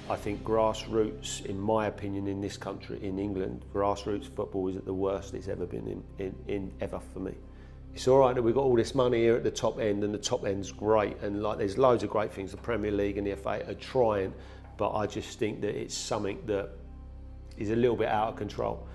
I think grassroots, in my opinion, in this country, in England, grassroots football is at the worst it's ever been in ever for me. It's all right that we've got all this money here at the top end, and the top end's great, and like there's loads of great things. The Premier League and the FA are trying, but I just think that it's something that is a little bit out of control.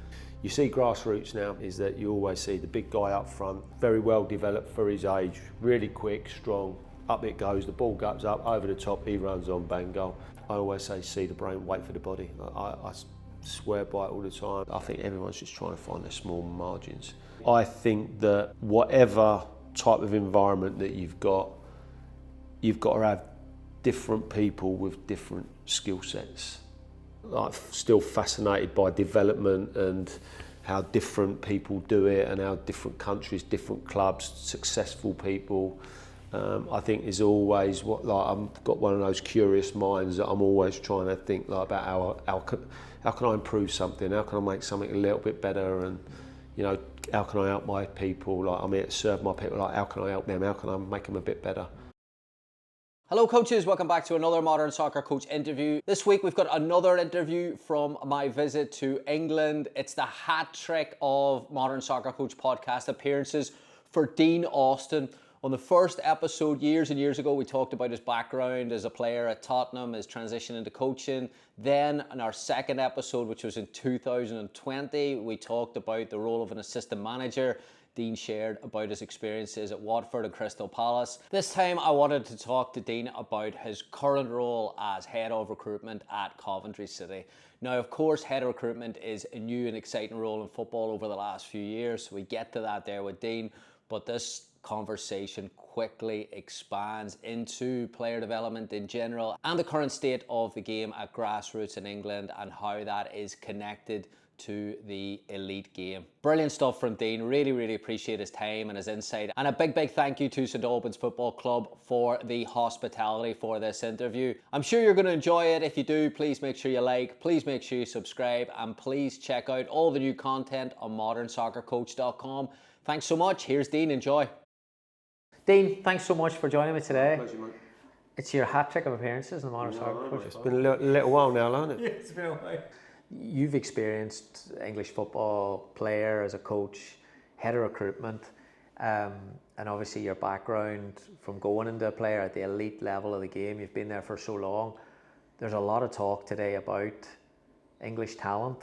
You see grassroots now is that you always see the big guy up front, very well developed for his age, really quick, strong, up it goes, the ball goes up, over the top, he runs on, bang, goal. I always say see the brain, wait for the body. I swear by it all the time. I think everyone's just trying to find their small margins. I think that whatever type of environment that you've got to have different people with different skill sets. I'm still fascinated by development and how different people do it, and how different countries, different clubs, successful people. I think is always I've got one of those curious minds that I'm always trying to think about how can I improve something, how can I make something a little bit better, and how can I help my people? I'm here to serve my people. How can I help them? How can I make them a bit better? Hello coaches, welcome back to another Modern Soccer Coach interview. This week we've got another interview from my visit to England. It's the hat trick of Modern Soccer Coach podcast appearances for Dean Austin. On the first episode, years and years ago, we talked about his background as a player at Tottenham, his transition into coaching. Then in our second episode, which was in 2020, we talked about the role of an assistant manager. Dean shared about his experiences at Watford and Crystal Palace. This time I wanted to talk to Dean about his current role as head of recruitment at Coventry City. Now, of course, head of recruitment is a new and exciting role in football over the last few years, so we get to that there with Dean, but this conversation quickly expands into player development in general and the current state of the game at Grassroots in England and how that is connected to the elite game. Brilliant stuff from Dean. Really appreciate his time and his insight. And a big thank you to St Albans Football Club for the hospitality for this interview. I'm sure you're going to enjoy it. If you do, please make sure you like, please make sure you subscribe, and please check out all the new content on modernsoccercoach.com. Thanks so much. Here's Dean. Enjoy. Dean, thanks so much for joining me today. Pleasure, mate. It's your hat trick of appearances in the Modern Soccer Coach. It's been a little while now, hasn't it? Yeah, it's been a while. You've experienced English football, player, as a coach, head of recruitment, and obviously your background from going into a player at the elite level of the game. You've been there for so long. There's a lot of talk today about English talent.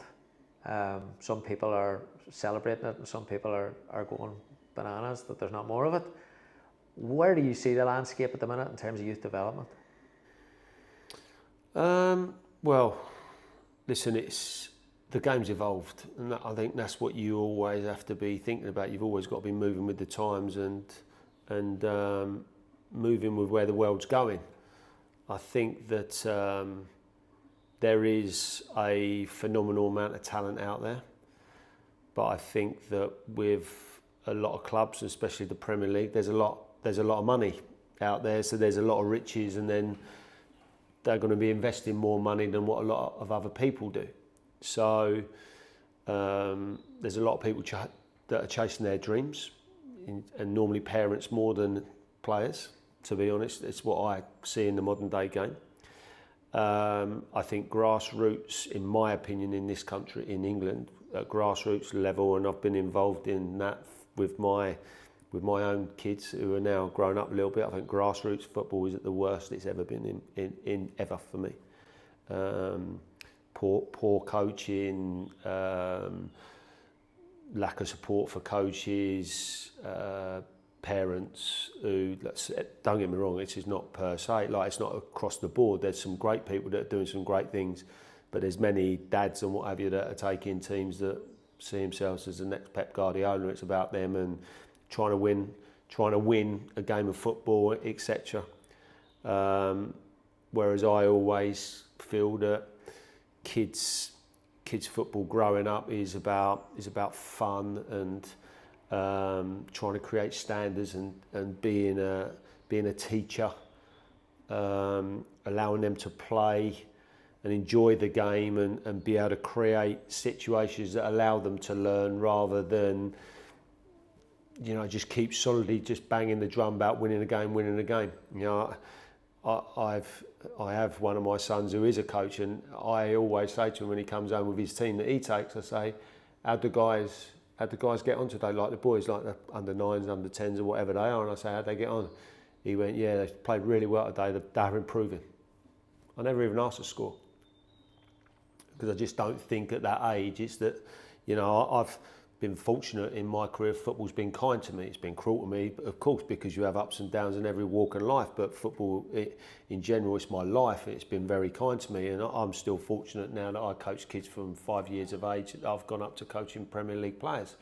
Some people are celebrating it, and some people are going bananas that there's not more of it. Where do you see the landscape at the minute in terms of youth development? Well, listen, the game's evolved, and I think that's what you always have to be thinking about. You've always got to be moving with the times and moving with where the world's going. I think that there is a phenomenal amount of talent out there, but I think that with a lot of clubs, especially the Premier League, there's a lot of money out there, so there's a lot of riches, and then they're going to be investing more money than what a lot of other people do. So there's a lot of people that are chasing their dreams, and normally parents more than players, to be honest. It's what I see in the modern day game. I think grassroots, in my opinion, in this country, in England, at grassroots level, and I've been involved in that with my own kids who are now grown up a little bit. I think grassroots football is at the worst it's ever been in ever for me. Poor coaching, lack of support for coaches, parents who, don't get me wrong, this is not per se, it's not across the board. There's some great people that are doing some great things, but there's many dads and what have you that are taking teams that see themselves as the next Pep Guardiola. It's about them and trying to win a game of football, etc. Whereas I always feel that kids football growing up is about fun and trying to create standards and being a teacher, allowing them to play and enjoy the game and be able to create situations that allow them to learn, rather than just keep solidly just banging the drum about winning a game. I have one of my sons who is a coach, and I always say to him when he comes home with his team that he takes, I say, how'd the guys get on today? Like the boys, like the under 9s, under 10s, or whatever they are. And I say, how'd they get on? He went, yeah, they played really well today. They're improving. I never even asked the score, because I just don't think at that age it's that, you know, I've been fortunate in my career. Football's been kind to me. It's been cruel to me, of course, because you have ups and downs in every walk of life. But football, in general, it's my life. It's been very kind to me, and I'm still fortunate now that I coach kids from 5 years of age. I've gone up to coaching Premier League players.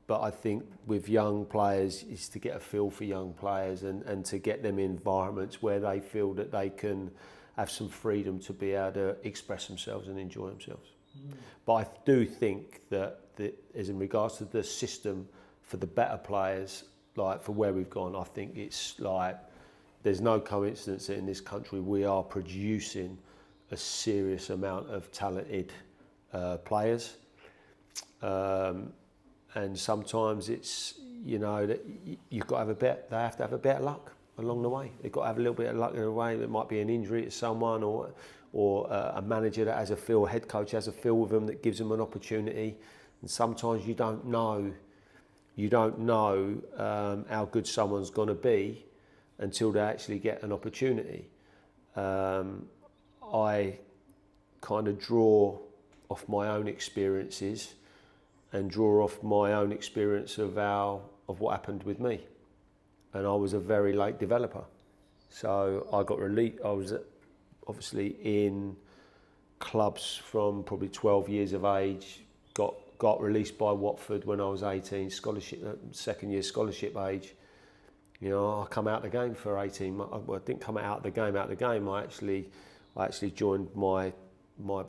But I think with young players is to get a feel for young players and to get them in environments where they feel that they can have some freedom to be able to express themselves and enjoy themselves. But I do think that as in regards to the system for the better players, like for where we've gone, I think it's like there's no coincidence that in this country we are producing a serious amount of talented players. And sometimes it's, you know, that you've got to have a bit. They have to have a bit of luck along the way. They've got to have a little bit of luck in the way. It might be an injury to someone, or a manager that has a feel, a head coach has a feel with them that gives them an opportunity. And sometimes you don't know how good someone's going to be until they actually get an opportunity. I kind of draw off my own experiences and draw off my own experience of what happened with me. And I was a very late developer. So I got released. I was obviously in clubs from probably 12 years of age, got released by Watford when I was 18, scholarship, second year scholarship age. You know, I come out of the game for 18 months. Well, I didn't come out of the game. I actually joined my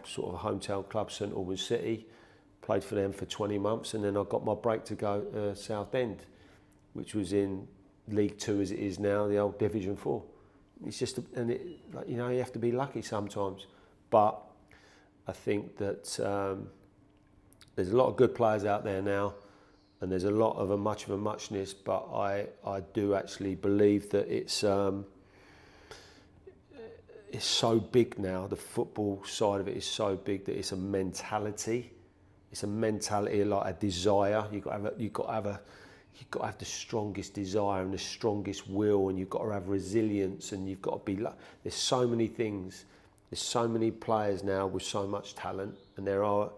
sort of hometown club, St Albans City, played for them for 20 months, and then I got my break to go to Southend, which was in League 2 as it is now, the old Division 4. It's just, you know, you have to be lucky sometimes. But I think that there's a lot of good players out there now, and there's a lot of a muchness. But I do actually believe that it's so big now. The football side of it is so big that it's a mentality. It's a mentality, like a desire. You've got to have the strongest desire and the strongest will, and you've got to have resilience, and you've got to be. There's so many things. There's so many players now with so much talent, and there are.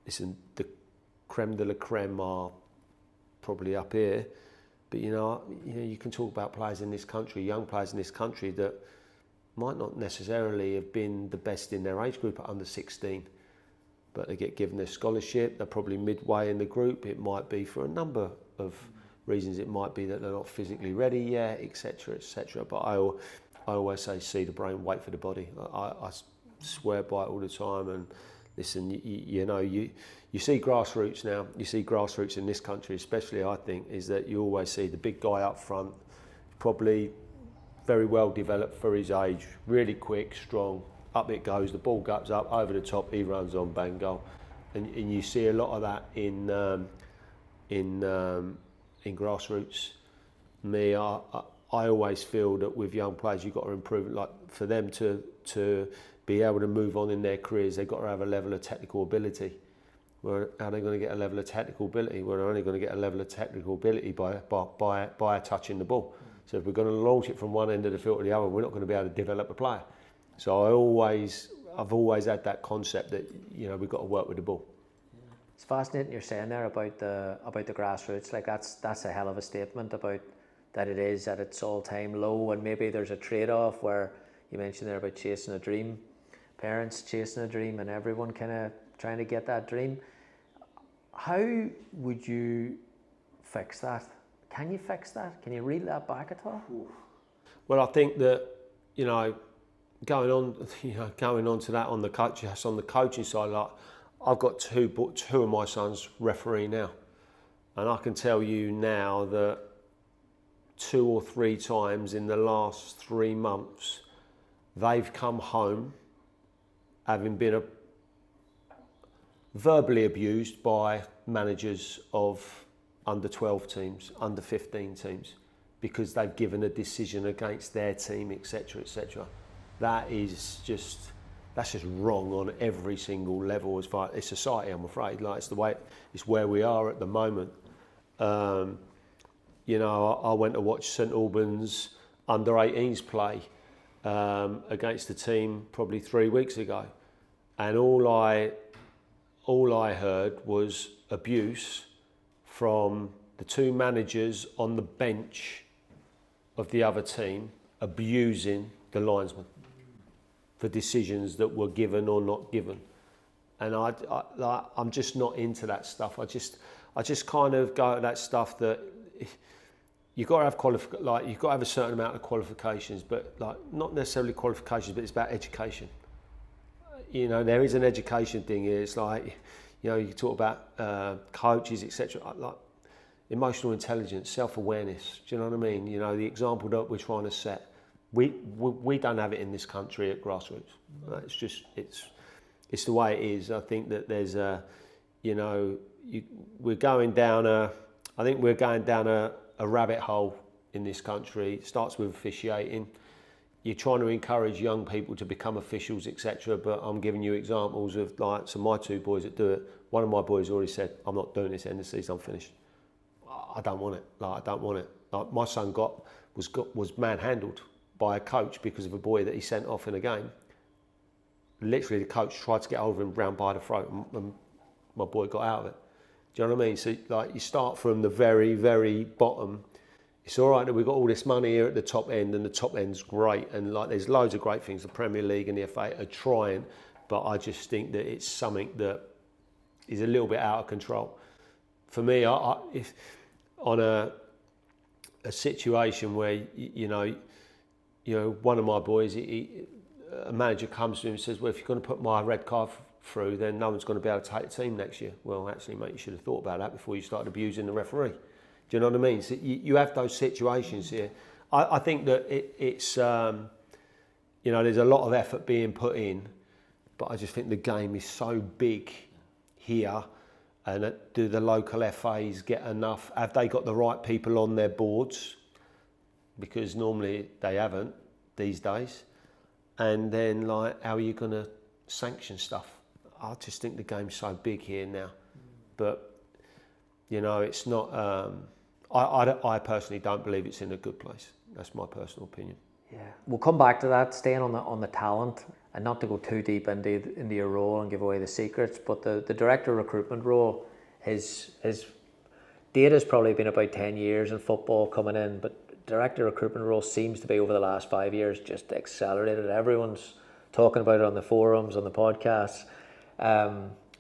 Listen, the creme de la creme are probably up here, but you know, you can talk about players in this country, young players in this country that might not necessarily have been the best in their age group at under 16. But they get given their scholarship, they're probably midway in the group. It might be for a number of reasons. It might be that they're not physically ready yet, etc., etc. But I always say, see the brain, wait for the body. I swear by it all the time. And listen, you know, you see grassroots now. You see grassroots in this country, especially, I think, is that you always see the big guy up front, probably very well developed for his age, really quick, strong. Up it goes, the ball goes up, over the top, he runs on, bang, goal. And you see a lot of that in grassroots. I always feel that with young players, you've got to improve. Like for them to be able to move on in their careers, they've got to have a level of technical ability. Well, how are they going to get a level of technical ability? Well, they're only going to get a level of technical ability by touching the ball. So if we're going to launch it from one end of the field to the other, we're not going to be able to develop a player. So I've always had that concept that, you know, we've got to work with the ball. It's fascinating you're saying there about the grassroots. Like that's a hell of a statement about that it is at its all-time low, and maybe there's a trade-off where you mentioned there about chasing a dream, parents chasing a dream, and everyone kind of trying to get that dream. How would you fix that? Can you fix that? Can you reel that back at all? Well, I think that, you know, going on to that on the coaching side, like I've got two of my sons referee now, and I can tell you now that 2 or 3 times in the last 3 months, they've come home having been verbally abused by managers of under 12 teams, under 15 teams. because they've given a decision against their team, etc., etc. That's just wrong on every single level as far as society, I'm afraid. Like, it's where we are at the moment. I went to watch St Albans under-18s play against the team probably 3 weeks ago, and all I heard was abuse from the two managers on the bench of the other team, abusing the linesman for decisions that were given or not given. And I'm just not into that stuff. I just kind of go at that stuff that you've got to have you've got to have a certain amount of qualifications, but like not necessarily qualifications, but it's about education. There is an education thing here. It's like, you talk about coaches, etc. Like emotional intelligence, self-awareness. Do you know what I mean? The example that we're trying to set. We don't have it in this country at Grassroots. It's the way it is. I think that there's we're going down a rabbit hole in this country. It starts with officiating. You're trying to encourage young people to become officials, etc. But I'm giving you examples of my two boys that do it. One of my boys already said, "I'm not doing this end of the season. I'm finished. I don't want it. I don't want it." My son was manhandled by a coach because of a boy that he sent off in a game. Literally, the coach tried to get over him round by the throat, and my boy got out of it. Do you know what I mean? So, you start from the very, very bottom. It's all right that we've got all this money here at the top end, and the top end's great, and there's loads of great things. The Premier League and the FA are trying, but I just think that it's something that is a little bit out of control. For me, if on a situation where one of my boys, a manager comes to him and says, "Well, if you're going to put my red card through, then no one's going to be able to take the team next year." Well, actually, mate, you should have thought about that before you started abusing the referee. Do you know what I mean? So you have those situations here. I think that it's there's a lot of effort being put in, but I just think the game is so big here. And do the local FAs get enough? Have they got the right people on their boards? Because normally they haven't these days. And then, how are you going to sanction stuff? I just think the game's so big here now. But, it's not... I personally don't believe it's in a good place. That's my personal opinion. Yeah, we'll come back to that, staying on the talent, and not to go too deep into your role and give away the secrets, but the director of recruitment role, his date has probably been about 10 years in football coming in, but director of recruitment role seems to be over the last 5 years just accelerated. Everyone's talking about it on the forums, on the podcasts.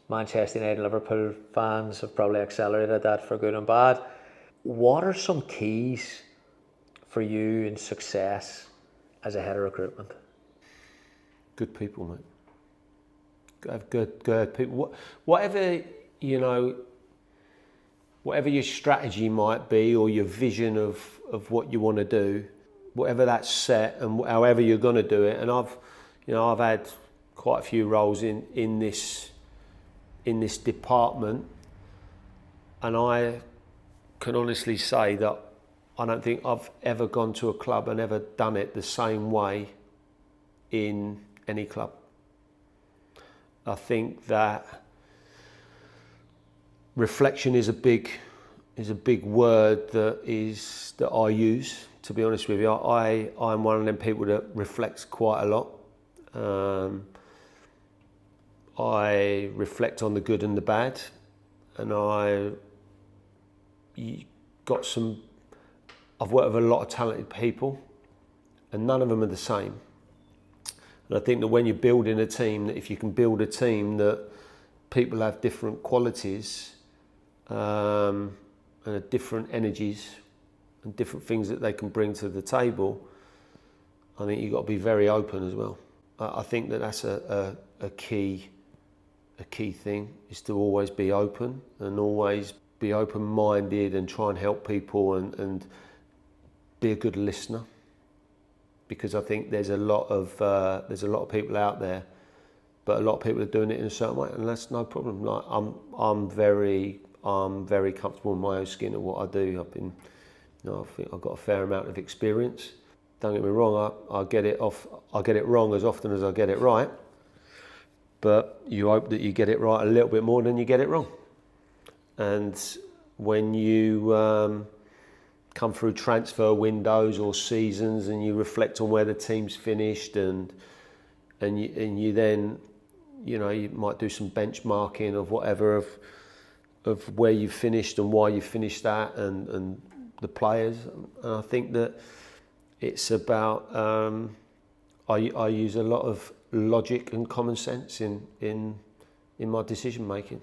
Manchester United and Liverpool fans have probably accelerated that for good and bad. What are some keys for you in success as a head of recruitment? Good people, mate. Have good people. Whatever your strategy might be, or your vision of what you want to do, whatever that's set, and however you're going to do it. And I've had quite a few roles in this department, and I can honestly say that I don't think I've ever gone to a club and ever done it the same way in any club. I think that reflection is a big word that I use, to be honest with you. I'm one of them people that reflects quite a lot. I reflect on the good and the bad, and I've worked with a lot of talented people, and none of them are the same. And I think that when you're building a team, that if you can build a team that people have different qualities and different energies and different things that they can bring to the table, I think you've got to be very open as well. I think that that's a key thing, is to always be open and always be open-minded and try and help people and be a good listener. Because I think there's a lot of people out there, but a lot of people are doing it in a certain way, and that's no problem. I'm very comfortable in my own skin of what I do. I've been I think I've got a fair amount of experience. Don't get me wrong, I get it wrong as often as I get it right. But you hope that you get it right a little bit more than you get it wrong. And when you come through transfer windows or seasons and you reflect on where the team's finished and you then, you might do some benchmarking of whatever of where you finished and why you finished that and the players. And I think that it's about, I use a lot of logic and common sense in my decision making.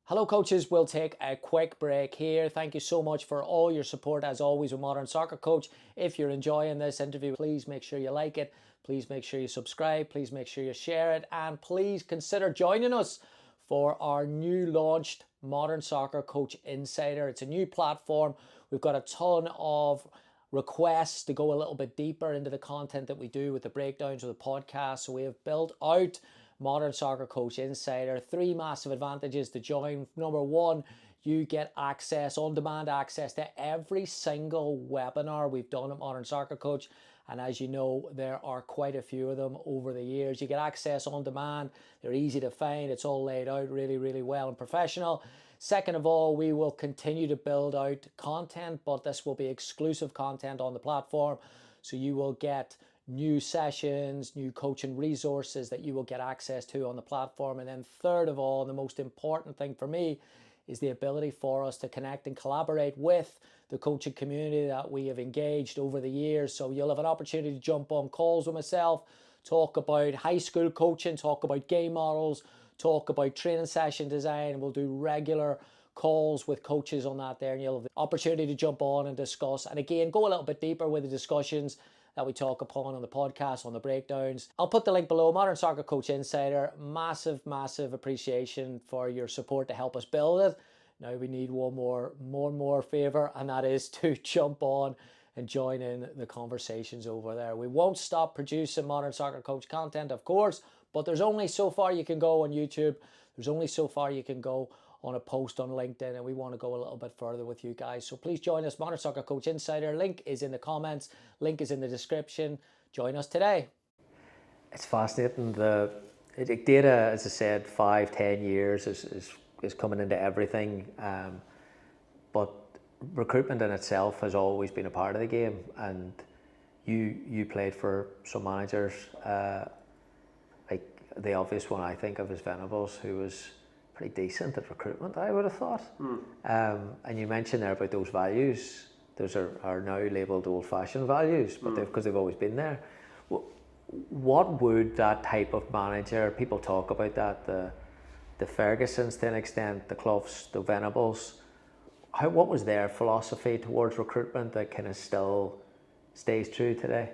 Hello coaches, we'll take a quick break here. Thank you so much for all your support as always with Modern Soccer Coach. If you're enjoying this interview, please make sure you like it, please make sure you subscribe, please make sure you share it, and please consider joining us for our new launched Modern Soccer Coach Insider. It's a new platform. We've got a ton of requests to go a little bit deeper into the content that we do with the breakdowns of the podcast. So we have built out Modern Soccer Coach Insider. 3 massive advantages to join. Number 1, you get access, on-demand access to every single webinar we've done at Modern Soccer Coach. And as you know, there are quite a few of them over the years. You get access on demand. They're easy to find. It's all laid out really, really well and professional. Second of all, we will continue to build out content, but this will be exclusive content on the platform. So you will get new sessions, new coaching resources that you will get access to on the platform. And then third of all, the most important thing for me is the ability for us to connect and collaborate with the coaching community that we have engaged over the years. So you'll have an opportunity to jump on calls with myself, talk about high school coaching, talk about game models, talk about training session design. We'll do regular calls with coaches on that there, and you'll have the opportunity to jump on and discuss. And again, go a little bit deeper with the discussions that we talk upon on the podcast, on the breakdowns. I'll put the link below, Modern Soccer Coach Insider. Massive, massive appreciation for your support to help us build it. Now we need one more favor, and that is to jump on and join in the conversations over there. We won't stop producing Modern Soccer Coach content, of course, but there's only so far you can go on YouTube. There's only so far you can go on a post on LinkedIn, and we want to go a little bit further with you guys. So please join us, Modern Soccer Coach Insider. Link is in the comments. Link is in the description. Join us today. It's fascinating. The data, as I said, 5-10 years is coming into everything. But recruitment in itself has always been a part of the game. And you played for some managers, like the obvious one I think of is Venables, who was pretty decent at recruitment, I would have thought. And you mentioned there about those values. Those are now labelled old-fashioned values, but because they've always been there. What would that type of manager, people talk about that, the Fergusons to an extent, the Cloughs, the Venables, what was their philosophy towards recruitment that kind of still stays true today?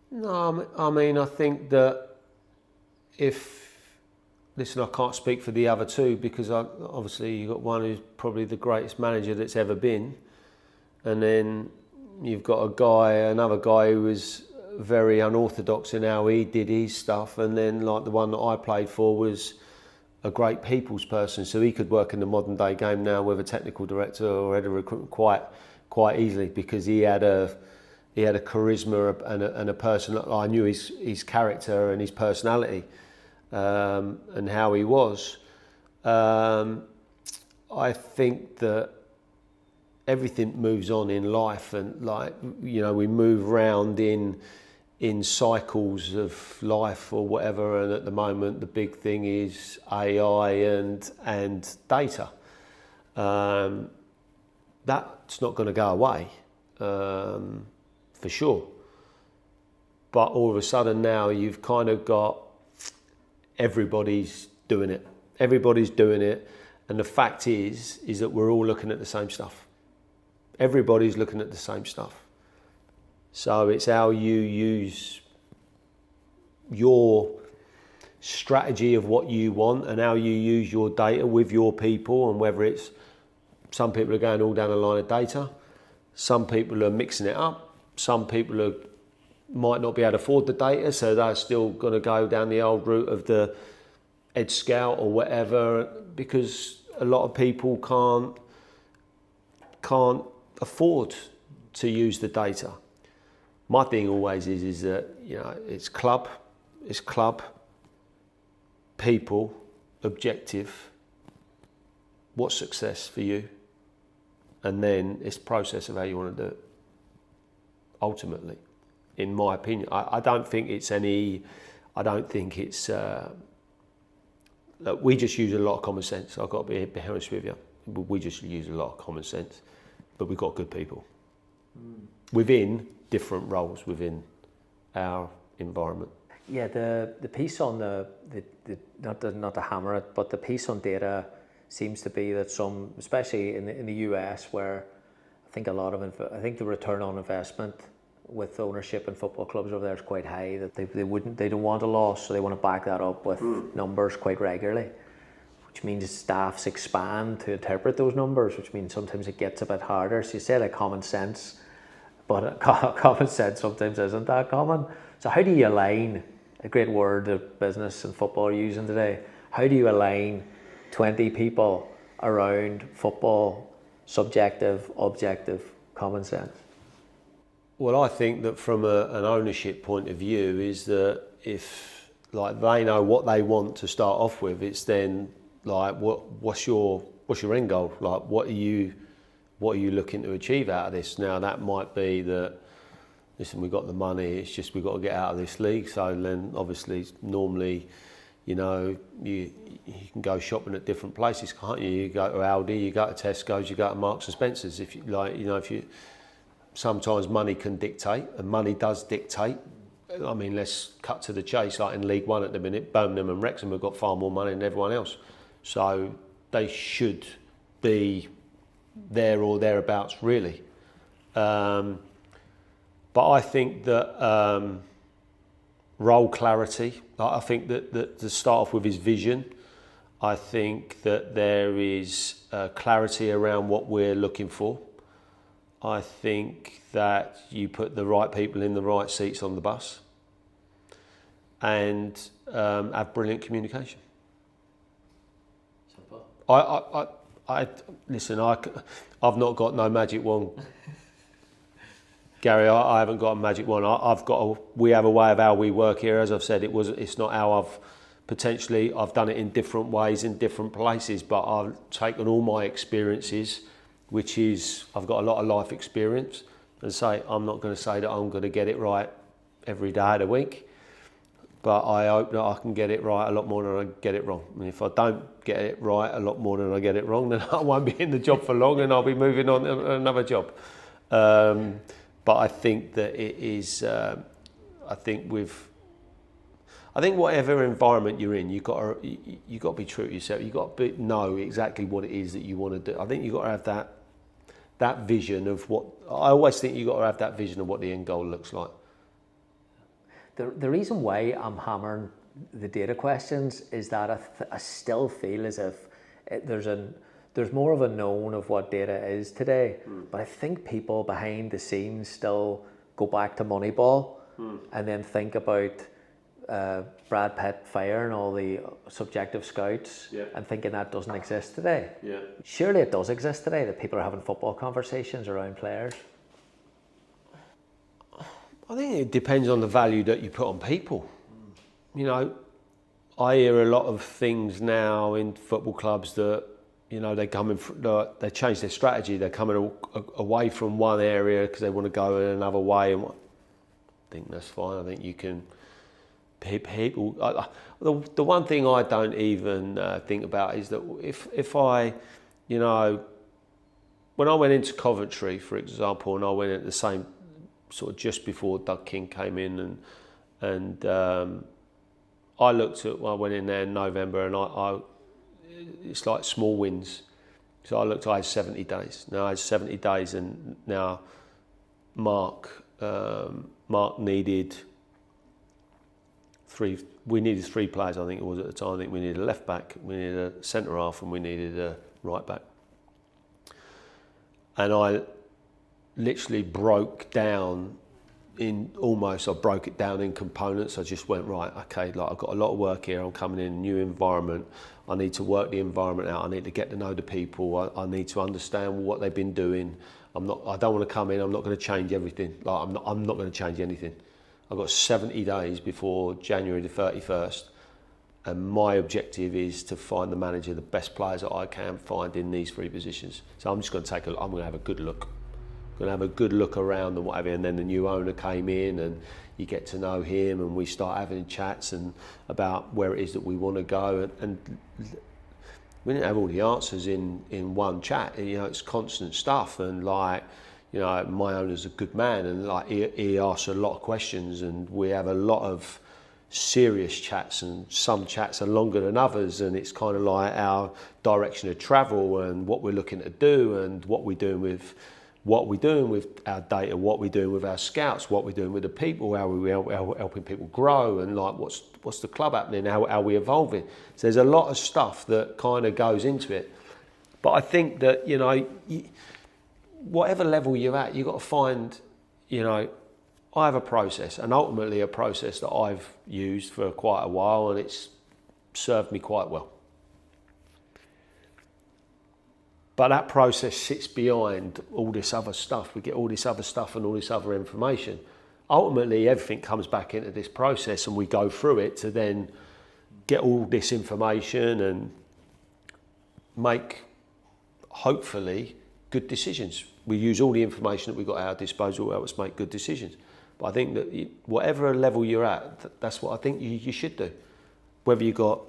No, I mean, I think that listen, I can't speak for the other two because obviously you've got one who's probably the greatest manager that's ever been, and then you've got another guy who was very unorthodox in how he did his stuff, and then like the one that I played for was a great people's person, so he could work in the modern day game now with a technical director or head of recruitment quite easily because he had a charisma and a person. I knew his character and his personality. And how he was. I think that everything moves on in life, and we move around in cycles of life or whatever. And at the moment, the big thing is AI and data. That's not going to go away, for sure. But all of a sudden now you've kind of got everybody's doing it. Everybody's doing it, and the fact is that we're all looking at the same stuff. Everybody's looking at the same stuff. So it's how you use your strategy of what you want and how you use your data with your people, and whether it's some people are going all down the line of data, some people are mixing it up, some people might not be able to afford the data, so they're still going to go down the old route of the Ed Scout or whatever, because a lot of people can't afford to use the data. My thing always is that, you know, it's club, people, objective, what's success for you, and then it's the process of how you want to do it. Ultimately, in my opinion, I don't think it's look, we just use a lot of common sense. I've got to be honest with you. We just use a lot of common sense, but we've got good people within different roles within our environment. Yeah, the piece on the not to hammer it, but the piece on data seems to be that some, especially in the US, where I think I think the return on investment with ownership in football clubs over there is quite high. That they don't want a loss, so they want to back that up with numbers quite regularly, which means staffs expand to interpret those numbers, which means sometimes it gets a bit harder. So you say like common sense, but common sense sometimes isn't that common. So how do you align, a great word that business and football are using today, how do you align 20 people around football, subjective, objective, common sense? Well, I think that from an ownership point of view is that if like they know what they want to start off with, it's then like what's your end goal? Like what are you looking to achieve out of this? Now that might be that, listen, we've got the money, it's just we've got to get out of this league. So then obviously normally, you know, you can go shopping at different places, can't you? You go to Aldi, you go to Tesco's, you go to Marks and Spencer's. If you like, you know, sometimes money can dictate, and money does dictate. I mean, let's cut to the chase. Like in League One at the minute, Birmingham and Wrexham have got far more money than everyone else. So they should be there or thereabouts, really. But I think that role clarity, I think that to start off with is vision. I think that there is clarity around what we're looking for. I think that you put the right people in the right seats on the bus and have brilliant communication. Simple. Listen, I've not got no magic wand. Gary, I haven't got a magic wand. We have a way of how we work here. As I've said, it's not how I've done it in different ways in different places, but I've taken all my experiences, which is, I've got a lot of life experience, and say, I'm not going to say that I'm going to get it right every day of the week, but I hope that I can get it right a lot more than I get it wrong. And if I don't get it right a lot more than I get it wrong, then I won't be in the job for long and I'll be moving on to another job. But I think that it is, I think whatever environment you're in, you've got to be true to yourself. You've got to know exactly what it is that you want to do. I think you've got to have that vision of what, I always think you've got to have that vision of what the end goal looks like. The reason why I'm hammering the data questions is that I still feel as if there's more of a known of what data is today, but I think people behind the scenes still go back to Moneyball and then think about Brad Pitt firing all the subjective scouts and thinking that doesn't exist today. Yeah. Surely it does exist today, that people are having football conversations around players. I think it depends on the value that you put on people. You know, I hear a lot of things now in football clubs that, you know, they change their strategy. They're coming away from one area because they want to go in another way. And I think that's fine. I think you can. People. The one thing I don't even think about is that if I, you know, when I went into Coventry, for example, and I went at the same sort of just before Doug King came in, and I looked at, well, I went in there in November, and it's like small wins. So I had 70 days. Now I had 70 days, and now Mark needed we needed three players, I think it was at the time. I think we needed a left back, we needed a centre half, and we needed a right back. And I literally broke down almost, I broke it down in components. I just went, right, okay, like I've got a lot of work here. I'm coming in a new environment. I need to work the environment out. I need to get to know the people. I need to understand what they've been doing. I don't want to come in. I'm not going to change everything. Like I'm not going to change anything. I've got 70 days before January the 31st. And my objective is to find the manager, the best players that I can find in these 3 positions. So I'm just going to I'm going to have a good look. Going to have a good look around and whatever. And then the new owner came in, and you get to know him, and we start having chats and about where it is that we want to go. And we didn't have all the answers in one chat. You know, it's constant stuff. And like, you know, my owner's a good man, and like he asks a lot of questions, and we have a lot of serious chats, and some chats are longer than others, and it's kind of like our direction of travel and what we're looking to do, and what we're doing with our data, what we're doing with our scouts, what we're doing with the people, how we're helping people grow, and like what's the club happening, how we're evolving. So there's a lot of stuff that kind of goes into it. But I think that, you know, whatever level you're at, you've got to find, you know, I have a process, and ultimately a process that I've used for quite a while, and it's served me quite well. But that process sits behind all this other stuff. We get all this other stuff and all this other information. Ultimately, everything comes back into this process, and we go through it to then get all this information and make, hopefully, good decisions. We use all the information that we've got at our disposal to help us make good decisions. But I think that whatever level you're at, that's what I think you should do. Whether you've got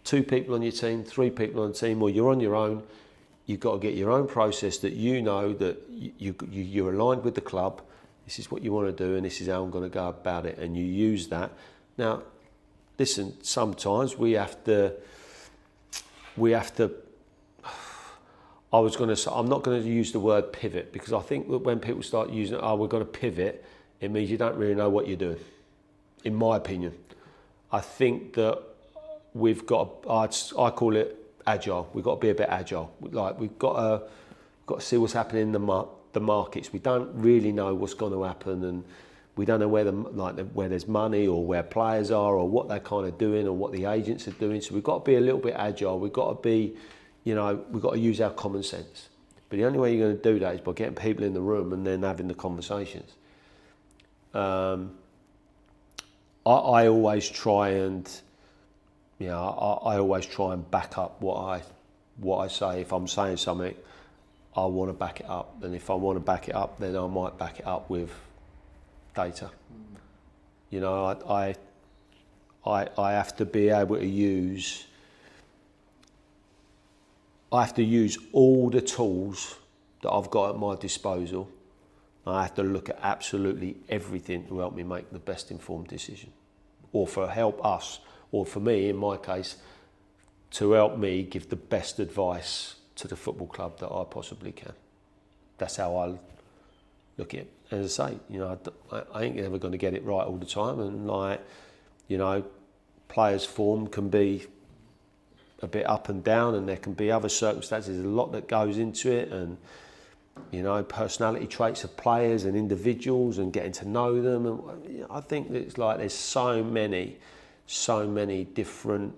2 people on your team, 3 people on the team, or you're on your own, you've got to get your own process that you know that you're aligned with the club. This is what you want to do, and this is how I'm going to go about it, and you use that. Now, listen, sometimes we have to. I was going to say, I'm not going to use the word pivot, because I think that when people start using, we're going to pivot, it means you don't really know what you're doing, in my opinion. I think that we've got, I call it agile. We've got to be a bit agile. Like, we've got to see what's happening in the markets. We don't really know what's going to happen, and we don't know where there's money, or where players are, or what they're kind of doing, or what the agents are doing. So we've got to be a little bit agile. We've got to be, you know, we've got to use our common sense. But the only way you're going to do that is by getting people in the room and then having the conversations. I always try and, you know, I always try and back up what I say. If I'm saying something, I want to back it up, and if I want to back it up, then I might back it up with data. You know, I have to be able to use. I have to use all the tools that I've got at my disposal. I have to look at absolutely everything to help me make the best informed decision, or for help us, or for me, in my case, to help me give the best advice to the football club that I possibly can. That's how I look at it. As I say, you know, I ain't ever going to get it right all the time, and like, you know, players' form can be a bit up and down, and there can be other circumstances. There's a lot that goes into it, and, you know, personality traits of players and individuals, and getting to know them. And you know, I think that it's like there's so many different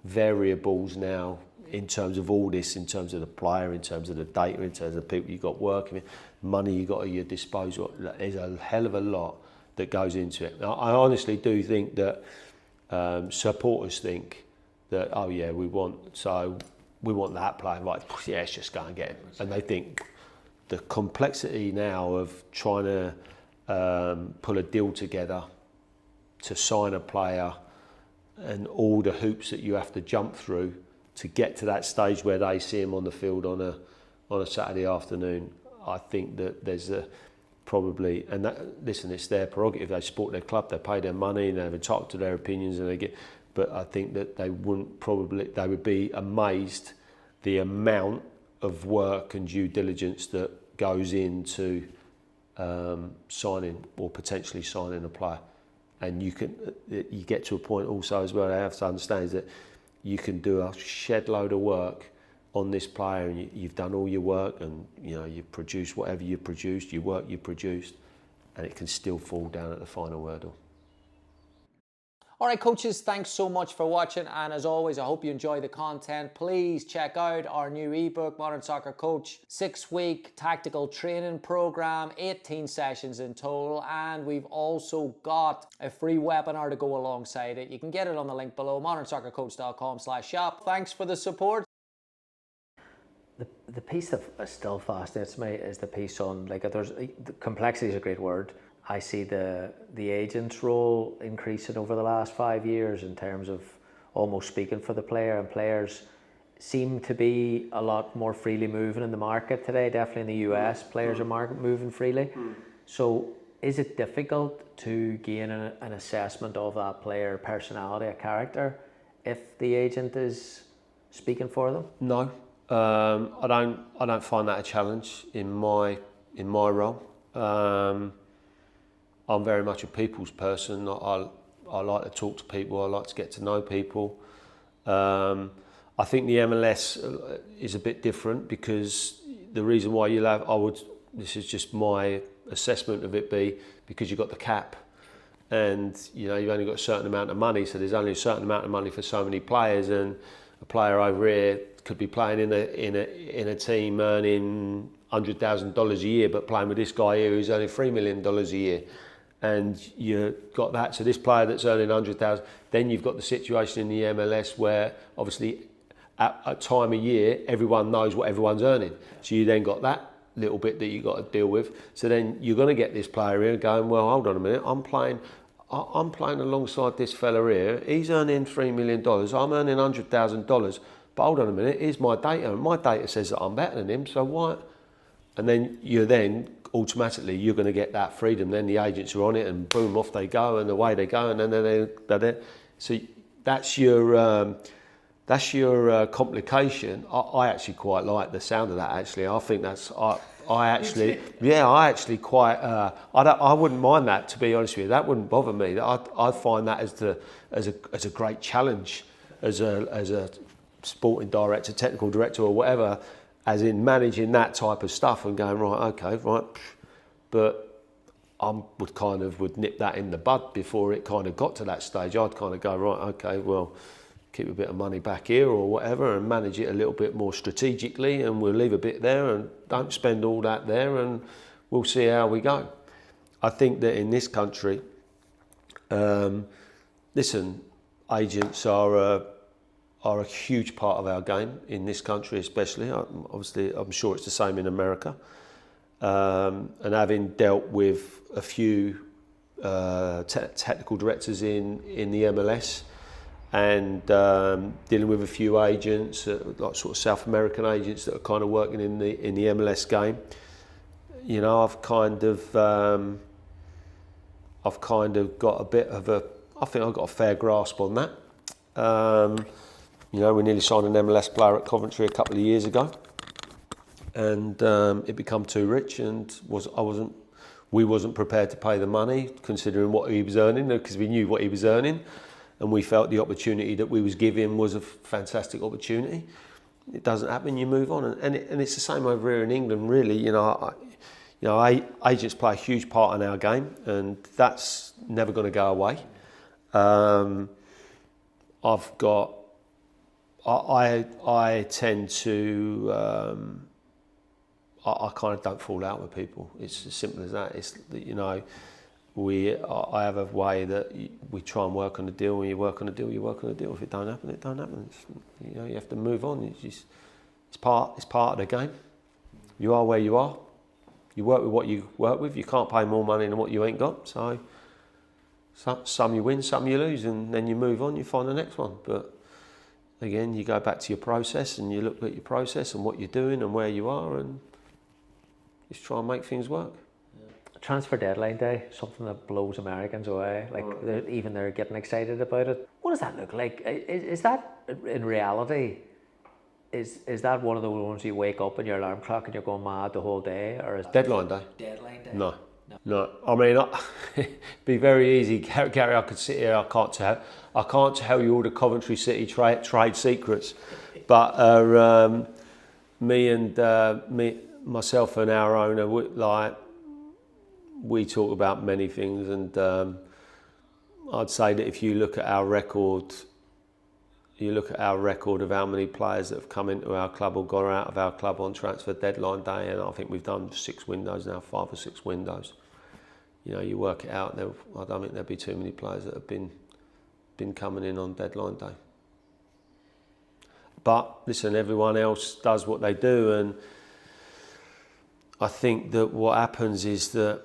variables now in terms of all this, in terms of the player, in terms of the data, in terms of the people you've got working with, money you've got at your disposal. There's a hell of a lot that goes into it. Now, I honestly do think that supporters think that, oh yeah, we want that player, right, yeah, let's just go and get him. And they think the complexity now of trying to pull a deal together to sign a player, and all the hoops that you have to jump through to get to that stage where they see him on the field on a Saturday afternoon. I think that there's probably, and that, listen, it's their prerogative. They support their club, they pay their money, they're entitled to their opinions, and they get. But I think that they would be amazed the amount of work and due diligence that goes into signing or potentially signing a player. And you get to a point also as well, I have to understand, is that you can do a shed load of work on this player, and you've done all your work, and you know, you've produced whatever you've produced, your work you've produced, and it can still fall down at the final hurdle. All right, coaches, thanks so much for watching. And as always, I hope you enjoy the content. Please check out our new ebook, Modern Soccer Coach, 6-week tactical training program, 18 sessions in total. And we've also got a free webinar to go alongside it. You can get it on the link below, modernsoccercoach.com/shop. Thanks for the support. The piece that still fascinates me is the piece on, like, the complexity is a great word. I see the agent's role increasing over the last 5 years in terms of almost speaking for the player, and players seem to be a lot more freely moving in the market today. Definitely in the US, players are moving freely. So is it difficult to gain an assessment of that player personality, a character, if the agent is speaking for them? No, I don't find that a challenge in my role. I'm very much a people's person. I like to talk to people. I like to get to know people. I think the MLS is a bit different, because the reason why this is just my assessment of it, because you've got the cap, and you've only got a certain amount of money, so there's only a certain amount of money for so many players, and a player over here could be playing in a team earning $100,000 a year, but playing with this guy here who's earning $3 million a year. And you've got that. So this player that's earning 100,000, then you've got the situation in the MLS where obviously at a time of year, everyone knows what everyone's earning. So you then got that little bit that you've got to deal with. So then you're going to get this player here going, well, hold on a minute, I'm playing alongside this fella here. He's earning $3 million. I'm earning $100,000. But hold on a minute, here's my data. And my data says that I'm better than him. So why? And then automatically you're going to get that freedom. Then the agents are on it, and boom, off they go, and away they go, and then they're so that's your complication. I actually quite like the sound of that. Actually, I think that's I actually quite I wouldn't mind that, to be honest with you. That wouldn't bother me. I find that as a great challenge as a sporting director, technical director, or whatever. As in managing that type of stuff and going, right, okay, right. But I would nip that in the bud before it kind of got to that stage. I'd kind of go, right, okay, well, keep a bit of money back here or whatever, and manage it a little bit more strategically, and we'll leave a bit there and don't spend all that there, and we'll see how we go. I think that in this country, agents are a huge part of our game in this country, especially. Obviously, I'm sure it's the same in America. And having dealt with a few technical directors in the MLS, and dealing with a few agents, like sort of South American agents that are kind of working in the MLS game, I've kind of got a bit of I think I've got a fair grasp on that. We nearly signed an MLS player at Coventry a couple of years ago, and it became too rich, and we wasn't prepared to pay the money, considering what he was earning, because we knew what he was earning, and we felt the opportunity that we was giving was a fantastic opportunity. It doesn't happen, you move on, and it's the same over here in England, really. Agents play a huge part in our game, and that's never going to go away. I tend to, I kind of don't fall out with people. It's as simple as that. It's that, I have a way that we try and work on the deal. When you work on the deal, you work on the deal. If it don't happen, it don't happen. You have to move on. It's part of the game. You are where you are. You work with what you work with. You can't pay more money than what you ain't got. So some you win, some you lose, and then you move on. You find the next one. But again, you go back to your process, and you look at your process and what you're doing and where you are, and just try and make things work. Transfer deadline day, something that blows Americans away. Like, even they're getting excited about it. What does that look like? Is that in reality? Is that one of the ones you wake up and your alarm clock and you're going mad the whole day, or is deadline day? Deadline day. No. I mean, it'd be very easy, Gary. I could sit here. I can't tell you all the Coventry City trade secrets, but myself and our owner, we talk about many things, and I'd say that if you look at our record, of how many players that have come into our club or gone out of our club on transfer deadline day, and I think we've done 6 windows now, 5 or 6 windows. You work it out. I don't think there'll be too many players that have been coming in on deadline day. But listen, everyone else does what they do, and I think that what happens is that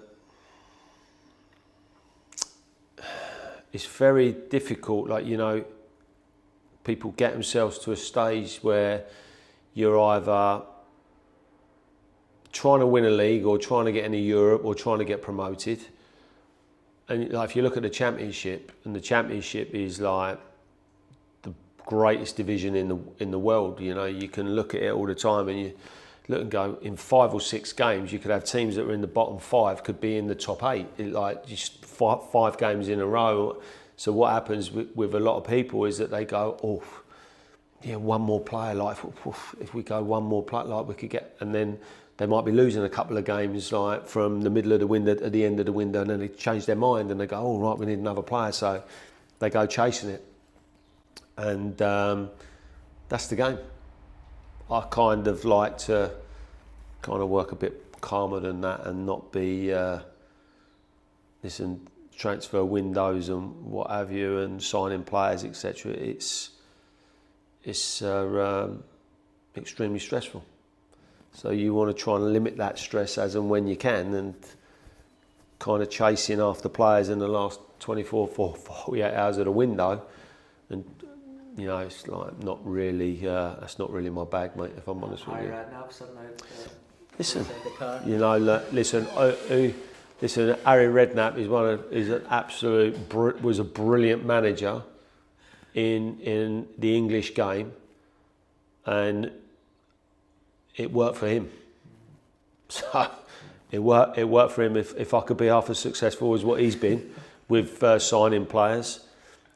it's very difficult. People get themselves to a stage where you're either trying to win a league or trying to get into Europe or trying to get promoted. And if you look at the Championship, and the Championship is like the greatest division in the world. You can look at it all the time, and you look and go, in 5 or 6 games, you could have teams that are in the bottom 5 could be in the top 8. Just 5 games in a row. So what happens with a lot of people is that they go, oh, yeah, one more player, if we go one more player, we could get, and then they might be losing a couple of games from the middle of the window to the end of the window, and then they change their mind and they go, oh, right, we need another player. So they go chasing it. And that's the game. I kind of like to work a bit calmer than that and not be, transfer windows and what have you, and signing players, etc. It's extremely stressful. So you want to try and limit that stress as and when you can, and kind of chasing after players in the last 48 hours of the window, and it's not really. That's not really my bag, mate. If I'm honest with you. Listen, Listen, Harry Redknapp was a brilliant manager in the English game, and it worked for him. So it worked for him. If I could be half as successful as what he's been with signing players,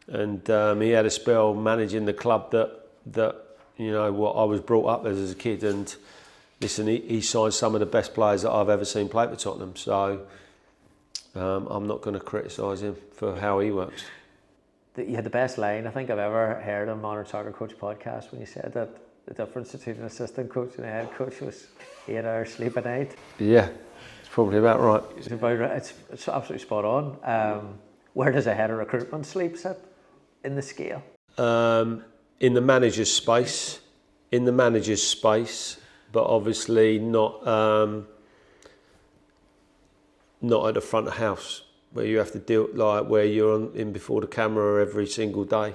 and he had a spell managing the club that what I was brought up as a kid, and listen, he signed some of the best players that I've ever seen play for Tottenham. So. I'm not going to criticise him for how he works. You had the best line I think I've ever heard on Modern Soccer Coach podcast when you said that the difference between an assistant coach and a head coach was 8 hours sleep a night. Yeah, it's probably about right. It's about right. It's absolutely spot on. Where does a head of recruitment sleep sit in the scale? In the manager's space. But obviously not at the front of house, where you have to deal where you're in before the camera every single day.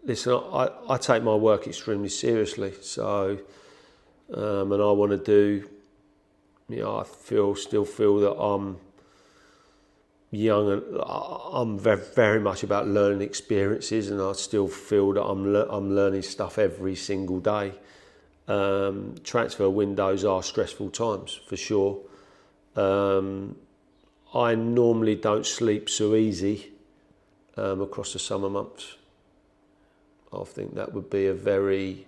Listen, I take my work extremely seriously, so and I want to do. I still feel that I'm young, and I'm very, very much about learning experiences, and I still feel that I'm learning stuff every single day. Transfer windows are stressful times for sure. I normally don't sleep so easy across the summer months. I think that would be a very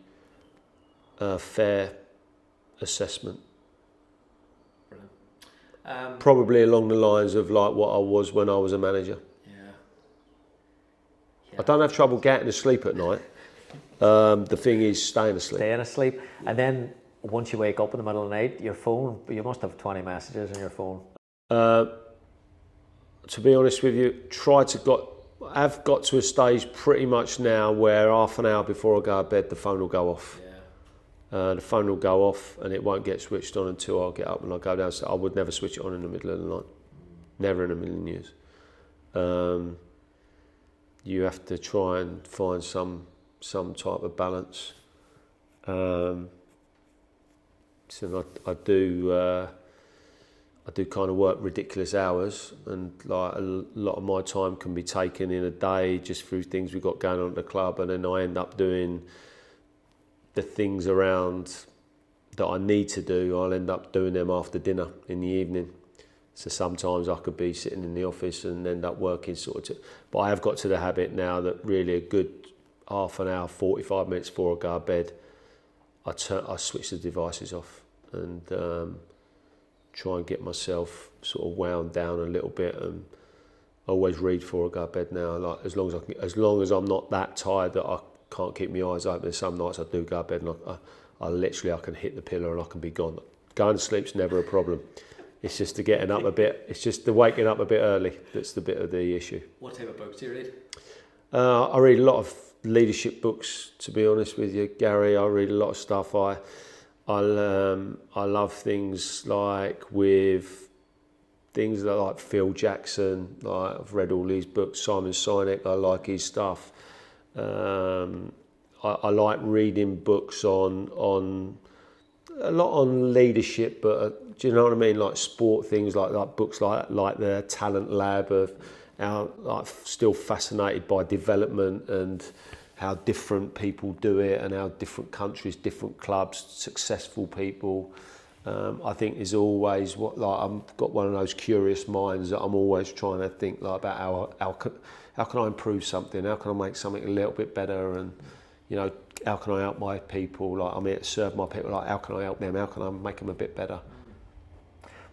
fair assessment. Probably along the lines of what I was when I was a manager. Yeah. I don't have trouble getting to sleep at night. The thing is staying asleep. And then once you wake up in the middle of the night, your phone, you must have 20 messages on your phone. To be honest with you, I've got to a stage pretty much now where half an hour before I go to bed, the phone will go off. Yeah. The phone will go off and it won't get switched on until I get up and I go downstairs. I would never switch it on in the middle of the night. Never in a million years. You have to try and find some type of balance. So I do kind of work ridiculous hours, and a lot of my time can be taken in a day just through things we've got going on at the club, and then I end up doing the things around that I need to do. I'll end up doing them after dinner in the evening. So sometimes I could be sitting in the office and end up working but I have got to the habit now that really a good half an hour, 45 minutes before I go to bed, I switch the devices off, and try and get myself sort of wound down a little bit. And I always read before I go to bed now. Like as long as I'm not that tired that I can't keep my eyes open. Some nights I do go to bed and I can hit the pillow and I can be gone. Going to sleep's never a problem. It's just the getting up a bit. It's just the waking up a bit early that's the bit of the issue. What type of books do you read? I read a lot of leadership books, to be honest with you, Gary. I read a lot of stuff. I love things like Phil Jackson. Like I've read all these books. Simon Sinek, I like his stuff. I like reading books on a lot on leadership, but do you know what I mean? Like sport things, like books like the Talent Lab of how like still fascinated by development and how different people do it and how different countries, different clubs, successful people. I think is always I've got one of those curious minds that I'm always trying to think like about how can I improve something? How can I make something a little bit better? And you know, how can I help my people? Like I'm here to serve my people. Like how can I help them? How can I make them a bit better?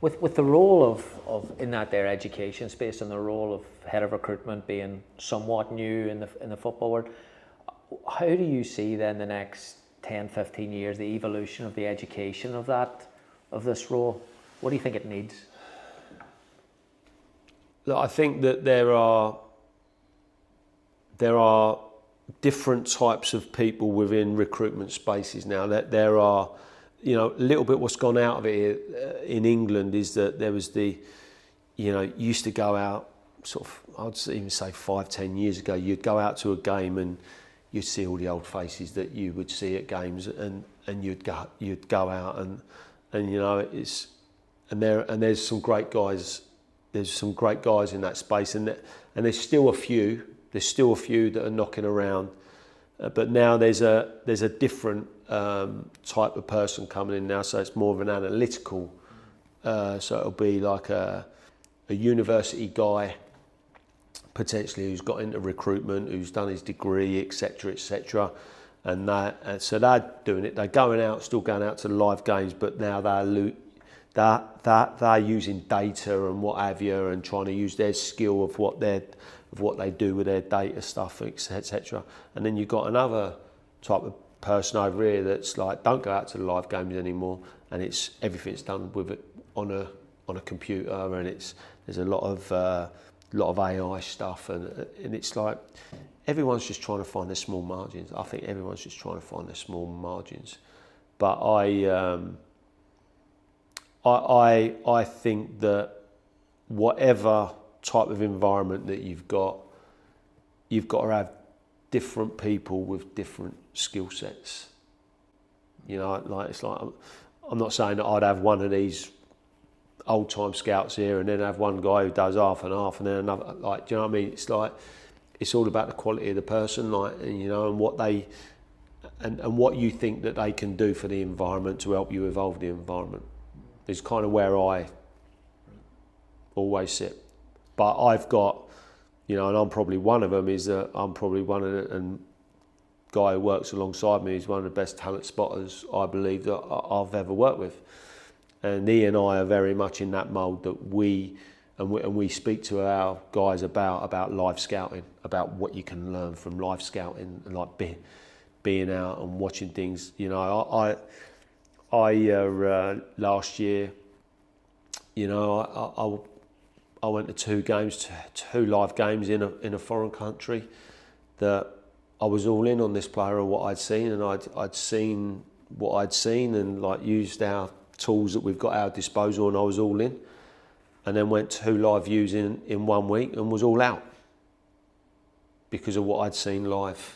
With the role of in that their education space and the role of head of recruitment being somewhat new in the football world, how do you see then the next 10, 15 years the evolution of the education of this role? What do you think it needs? Look, I think that there are different types of people within recruitment spaces now. That there are, you know, a little bit what's gone out of it in England is that there was used to go out sort of, I'd even say 5-10 years ago, you'd go out to a game and you'd see all the old faces that you would see at games, and you'd go out and you know there's some great guys. There's some great guys in that space, and there's still a few. There's still a few that are knocking around, but now there's a different type of person coming in now. So it's more of an analytical. So it'll be like a university guy, potentially who's got into recruitment, who's done his degree, etc., etc. And so they're doing it. They're going out, still going out to the live games, but now they're using data and what have you, and trying to use their skill of what they do with their data stuff, etc. And then you've got another type of person over here that's like, don't go out to the live games anymore, and everything's done with it on a computer, and there's a lot of AI stuff, and it's like everyone's just trying to find their small margins. I think everyone's just trying to find their small margins, but I think that whatever type of environment that you've got to have different people with different skill sets. You know, like it's like I'm not saying that I'd have one of these old time scouts here and then have one guy who does half and half and then another. Like, do you know what I mean? It's like it's all about the quality of the person, like, and you know, and what they and what you think that they can do for the environment to help you evolve the environment. Is kind of where I always sit. But I've got, you know, and I'm probably one of them, I'm probably one of the, and guy who works alongside me is one of the best talent spotters I believe that I've ever worked with. And he and I are very much in that mould that we speak to our guys about live scouting, about what you can learn from live scouting, and like being out and watching things. You know, I last year, you know, I went to two live games in a foreign country, that I was all in on this player and what I'd seen, and I'd seen what I'd seen and like used our tools that we've got at our disposal, and I was all in, and then went 2 live views in 1 week and was all out because of what I'd seen live.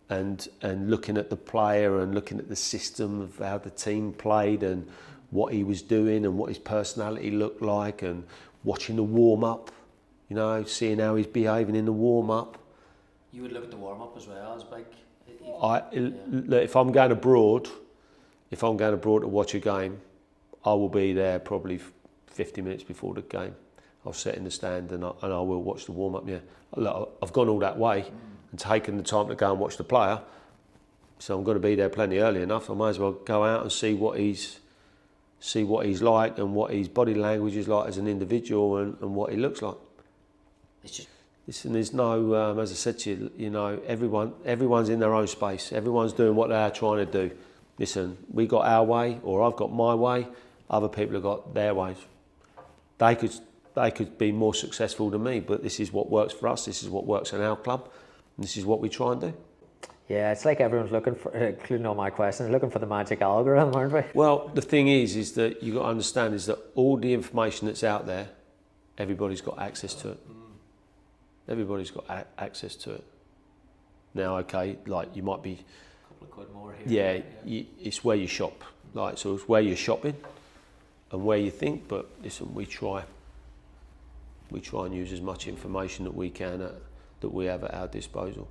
And looking at the player and looking at the system of how the team played and what he was doing and what his personality looked like, and watching the warm-up, you know, seeing how he's behaving in the warm-up. You would look at the warm-up as well as like... Look, if I'm going abroad to watch a game, I will be there probably 50 minutes before the game. I'll sit in the stand and I will watch the warm-up, yeah. Look, I've gone all that way and taken the time to go and watch the player, so I'm going to be there plenty early enough. I might as well go out and see what he's see what he's like and what his body language is like as an individual and what he looks like. It's just, Listen, there's no, as I said to you, you know, everyone's in their own space. Everyone's doing what they're trying to do. Listen, we got our way, or I've got my way. Other people have got their ways. They could be more successful than me, but this is what works for us. This is what works in our club, and this is what we try and do. Yeah, it's like everyone's looking for, including all my questions, looking for the magic algorithm, aren't we? Well, the thing is that you got to understand is that all the information that's out there, everybody's got access to it. Everybody's got access to it. Now, okay, like you might be, A couple of quid more here. yeah, it's where you shop. Like, so it's where you're shopping and where you think. But listen, we try and use as much information that we can that we have at our disposal.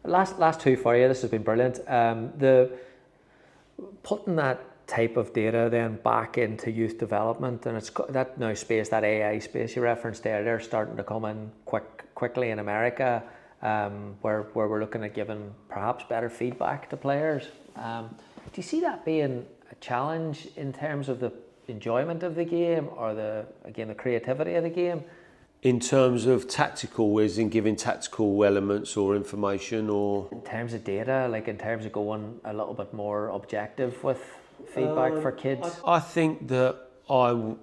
Last two for you. This has been brilliant. The putting that type of data then back into youth development, and it's that now space, that AI space you referenced there, they're starting to come in quickly in America, where we're looking at giving perhaps better feedback to players. Do you see that being a challenge in terms of the enjoyment of the game, or the creativity of the game? In terms of tactical, as in giving tactical elements or information, or In terms of data, like in terms of going a little bit more objective with feedback for kids? I think that I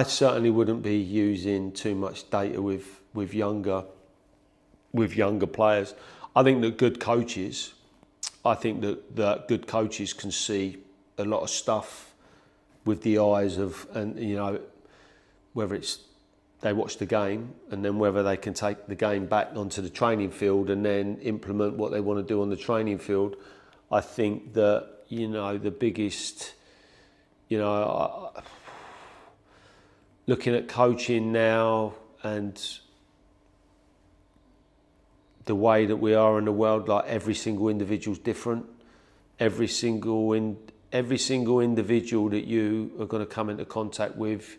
certainly wouldn't be using too much data with younger players. I think that good coaches can see a lot of stuff with the eyes of, and you know, whether it's they watch the game and then whether they can take the game back onto the training field and then implement what they want to do on the training field. I think that, you know, the biggest, you know, looking at coaching now and the way that we are in the world, like every single individual's different. Every single individual that you are going to come into contact with,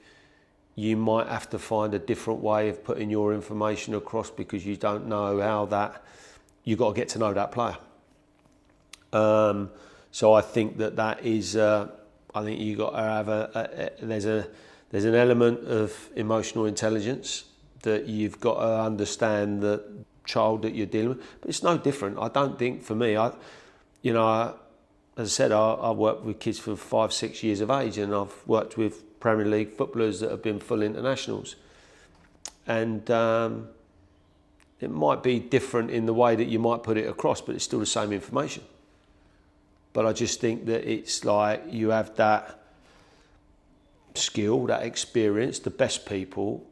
you might have to find a different way of putting your information across because you don't know how that, you've got to get to know that player. So I think that is, I think you got to have there's an element of emotional intelligence that you've got to understand the child that you're dealing with, but it's no different. I don't think for me, as I said, I worked with kids for 5-6 years of age, and I've worked with Premier League footballers that have been full internationals. And it might be different in the way that you might put it across, but it's still the same information. But I just think that it's like you have that skill, that experience. The best people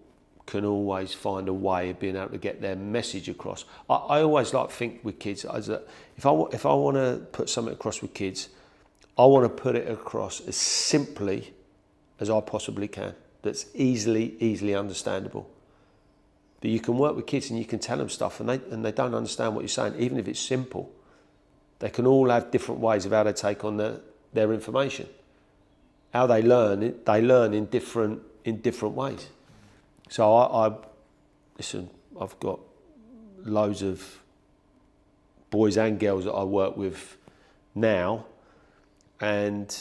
can always find a way of being able to get their message across. I always like to think with kids, as that if I want to put something across with kids, I want to put it across as simply as I possibly can. That's easily understandable. But you can work with kids and you can tell them stuff and they don't understand what you're saying, even if it's simple. They can all have different ways of how they take on their information. How they learn in different ways. So listen, I've got loads of boys and girls that I work with now, and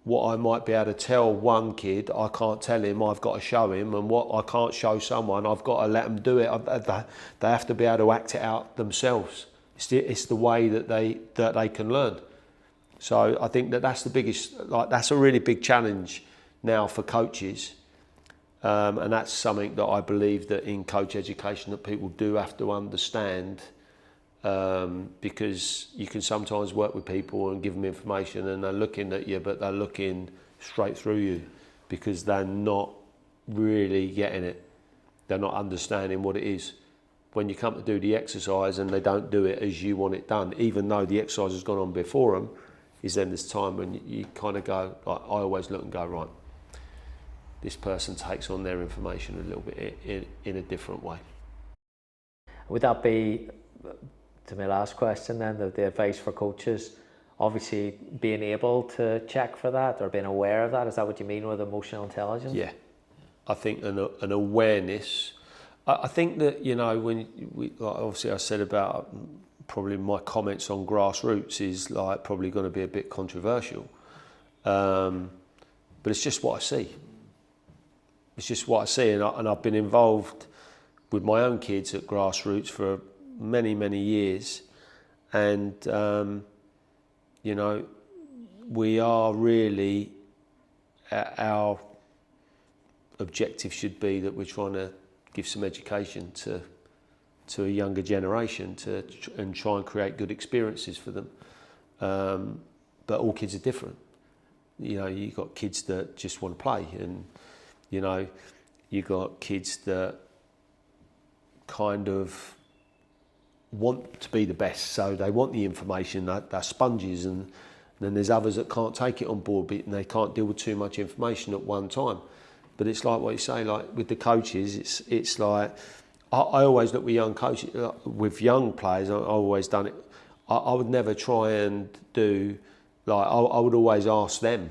what I might be able to tell one kid, I can't tell him, I've got to show him, and what I can't show someone, I've got to let them do it. They have to be able to act it out themselves. It's the way that they can learn. So I think that's the biggest, that's a really big challenge now for coaches. And that's something that I believe that in coach education that people do have to understand, because you can sometimes work with people and give them information and they're looking at you, but they're looking straight through you because they're not really getting it. They're not understanding what it is. When you come to do the exercise and they don't do it as you want it done, even though the exercise has gone on before them, is then there's time when you kind of go, I always look and go, right, this person takes on their information a little bit in a different way. Would that be, to my last question then, the advice for coaches, obviously being able to check for that or being aware of that? Is that what you mean with emotional intelligence? Yeah, I think an awareness. I think that, when obviously I said about probably my comments on Grassroots is probably going to be a bit controversial. But it's just what I see. It's just what I see, and I've been involved with my own kids at Grassroots for many, many years, and you know, we are really, our objective should be that we're trying to give some education to a younger generation and try and create good experiences for them. But all kids are different. You know, you've got kids that just want to play, and you know, you've got kids that kind of want to be the best, so they want the information, they're sponges, and then there's others that can't take it on board and they can't deal with too much information at one time. But it's like what you say, like with the coaches, it's like, I always look with young coaches, with young players, I've always done it, I would never try and do, like, I would always ask them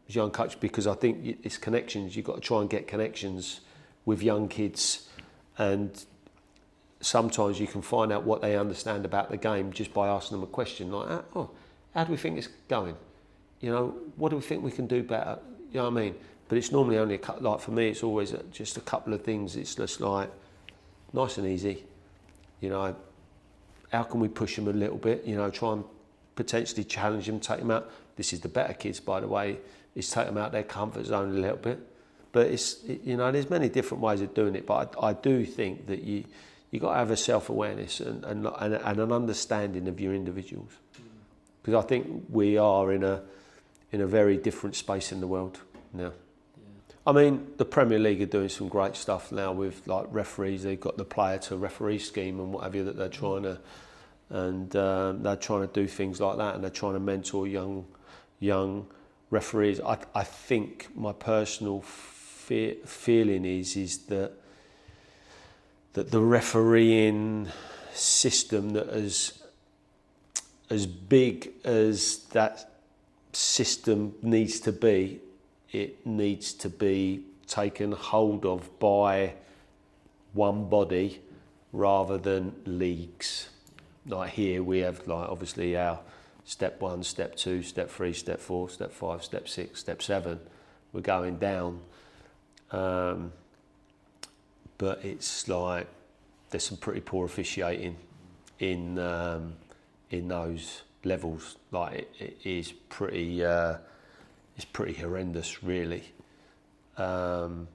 as young coach, because I think it's connections. You've got to try and get connections with young kids, and sometimes you can find out what they understand about the game just by asking them a question like, oh, how do we think it's going? You know, what do we think we can do better? You know what I mean? But it's normally only a couple, like for me, it's always just a couple of things. It's just like, nice and easy. You know, how can we push them a little bit? You know, try and potentially challenge them, take them out. This is the better kids, by the way, is take them out their comfort zone a little bit. But you know, there's many different ways of doing it. But I do think that you got to have a self-awareness and an understanding of your individuals, because I think we are in a very different space in the world now. Yeah. I mean, the Premier League are doing some great stuff now with like referees. They've got the player to referee scheme and what have you that they're trying to, and they're trying to do things like that, and they're trying to mentor young referees. I think my personal feeling is that the refereeing system, that as big as that system needs to be, it needs to be taken hold of by one body rather than leagues. Like here we have, like, obviously our step 1, step 2, step 3, step 4, step 5, step 6, step 7. We're going down. But it's like there's some pretty poor officiating in those levels. Like it is pretty. It's pretty horrendous, really. And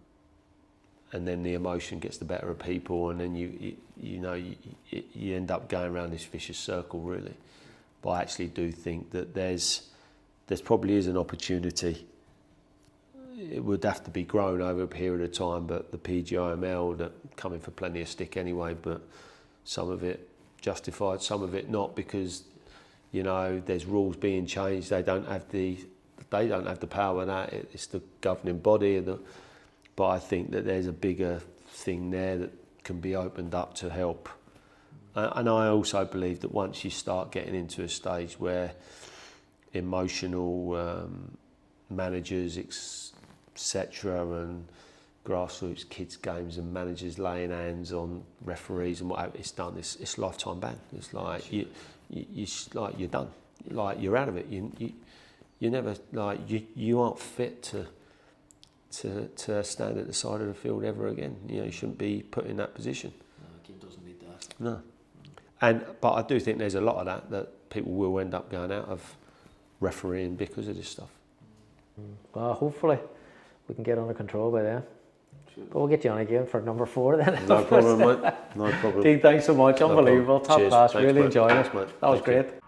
then the emotion gets the better of people, and then you end up going around this vicious circle, really. But I actually do think that there's probably is an opportunity. It would have to be grown over a period of time, but the PGIML, that coming for plenty of stick anyway, but some of it justified, some of it not, because you know there's rules being changed. They don't have the power of that. It's the governing body, but I think that there's a bigger thing there that can be opened up to help. And I also believe that once you start getting into a stage where emotional managers, etc., and grassroots kids games and managers laying hands on referees and whatever, it's done. It's lifetime ban. It's like you're done. Like you're out of it. You never, like, you aren't fit to stand at the side of the field ever again. You know, you shouldn't be put in that position. No, the game doesn't need that. No. But I do think there's a lot of that people will end up going out of refereeing because of this stuff. Well, hopefully we can get under control by then. Sure. But we'll get you on again for number 4 then. No problem, mate. No problem. Dean, thanks so much. Unbelievable. Top Cheers. class. Thanks, really mate. enjoyed Thanks, it. mate. That was Thank you. great.